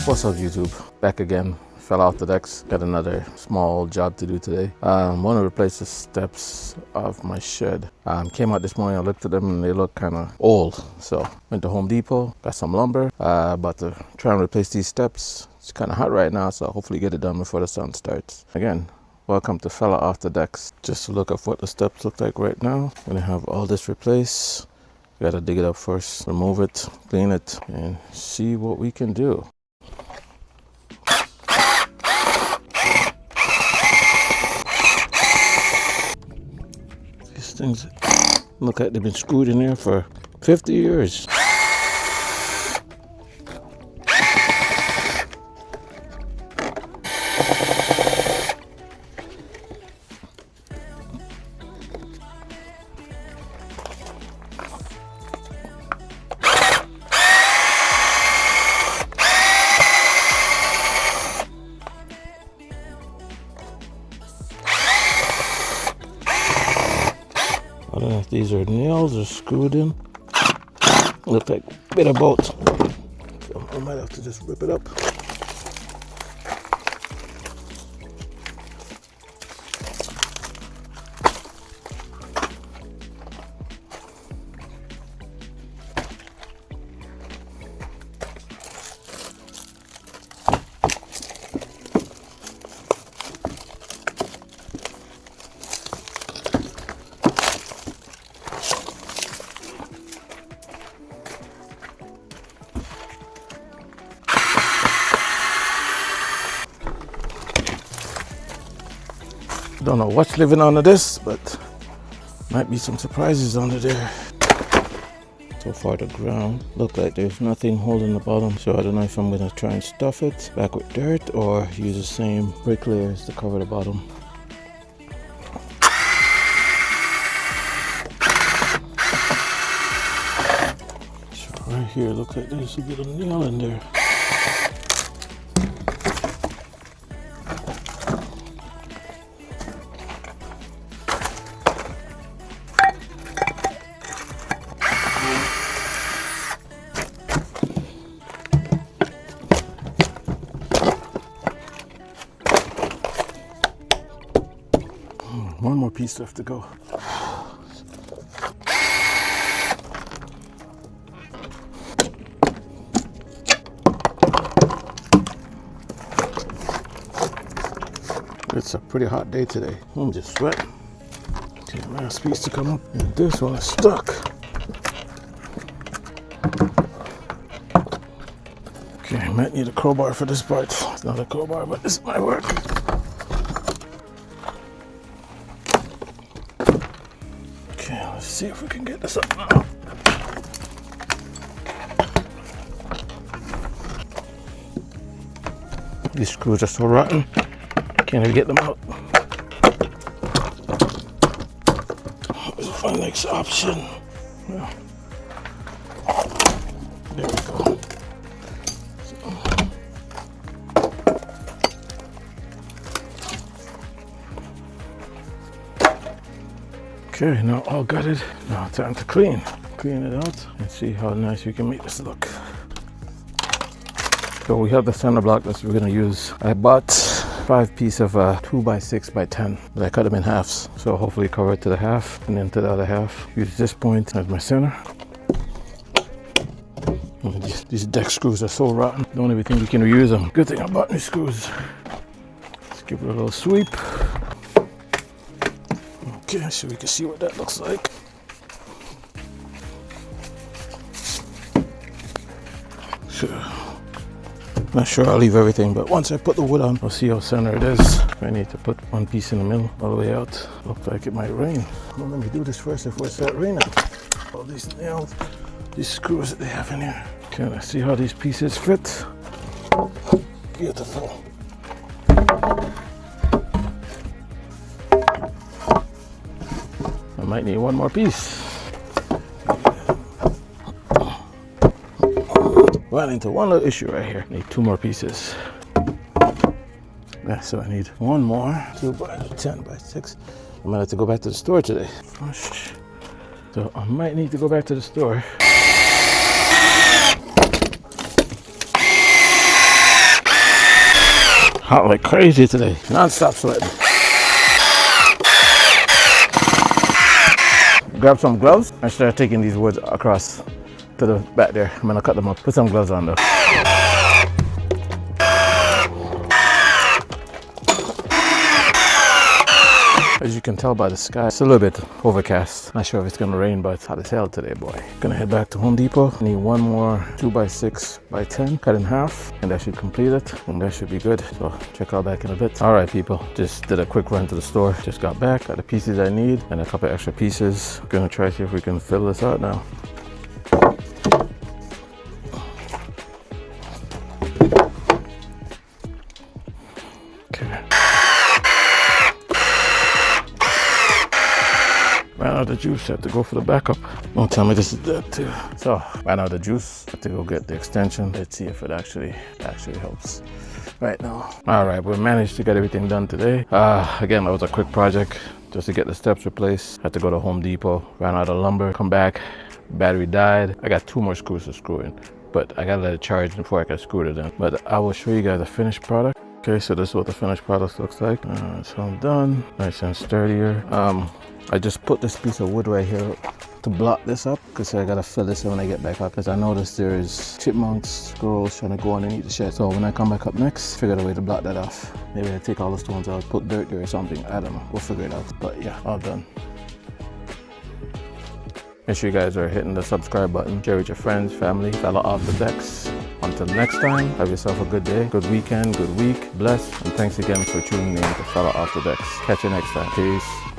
What's up, YouTube? Back again. Fell off the decks. Got another small job to do today. Want to replace the steps of my shed. Came out this morning, I looked at them and they look kind of old. So went to Home Depot, got some lumber. About to try and replace these steps. It's kind of hot right now, so hopefully get it done before the sun starts. Again, welcome to Fella Off the Decks. Just to look at what the steps look like right now. Gonna have all this replaced. Gotta dig it up first, remove it, clean it, and see what we can do. These things look like they've been screwed in there for 50 years. I don't know if these are nails or screwed in. Look like a bit of both. So I might have to just rip it up. Don't know what's living under this, but might be some surprises under there. So far the ground look like there's nothing holding the bottom, so I don't know if I'm gonna try and stuff it back with dirt or use the same brick layers to cover the bottom. So right here looks like there's a bit of nail in there. One more piece left to go. It's a pretty hot day today. I'm just sweating. Okay, last piece to come up. And this one is stuck. Okay, I might need a crowbar for this part. It's not a crowbar, but this might work. Okay, let's see if we can get this up now. These screws are so rotten, can't even get them out. What's my next option? Well, there we go. Okay, now all gutted. Now time to clean it out and see how nice we can make this look. So we have the center block that we're gonna use. I bought 5 pieces of 2x6x10, but I cut them in halves. So hopefully cover it to the half and then to the other half. Use this point as my center. These deck screws are so rotten. Don't even think we can reuse them. Good thing I bought new screws. Let's give it a little sweep. Okay, so we can see what that looks like. So, not sure I'll leave everything, but once I put the wood on, I'll see how center it is. I need to put one piece in the middle, all the way out. Looks like it might rain. Well, let me do this first before it starts raining. All these nails, these screws that they have in here. Okay, let's see how these pieces fit. Beautiful. I might need one more piece. Run into one little issue right here. Need 2 more pieces. Yeah, so I need one more 2x10x6. I might have to go back to the store today. So I might need to go back to the store. Hot like crazy today. Non-stop sweating. Grab some gloves and start taking these woods across to the back there. I'm gonna cut them up. Put some gloves on though. As you can tell by the sky, it's a little bit overcast. Not sure if it's gonna rain, but it's hot as hell today, boy. Gonna head back to Home Depot. Need one more 2x6x10 cut in half, and that should complete it, and that should be good. So check out back in a bit. All right, people, just did a quick run to the store. Just got back, got the pieces I need, and a couple extra pieces. Gonna try to see if we can fill this out now. Ran out of juice, had to go for the backup. Don't tell me this is dead too. So, ran out of juice, had to go get the extension. Let's see if it actually helps right now. All right, we managed to get everything done today. Again, that was a quick project just to get the steps replaced. Had to go to Home Depot, ran out of lumber, come back, battery died. I got 2 more screws to screw in, but I gotta let it charge before I can screw it in. But I will show you guys the finished product. Okay, so this is what the finished product looks like. So I'm done, nice and sturdier. I just put this piece of wood right here to block this up because I gotta fill this in when I get back up, because I noticed there's chipmunks, squirrels trying to go underneath the shed. So when I come back up next, figure out a way to block that off. Maybe I take all the stones out, put dirt there or something. I don't know, we'll figure it out. But yeah, all done. Make sure you guys are hitting the subscribe button, share with your friends, family, fellow off the decks. Until next time, have yourself a good day, good weekend, good week, bless, and thanks again for tuning in to Fellow Off the Decks. Catch you next time. Peace.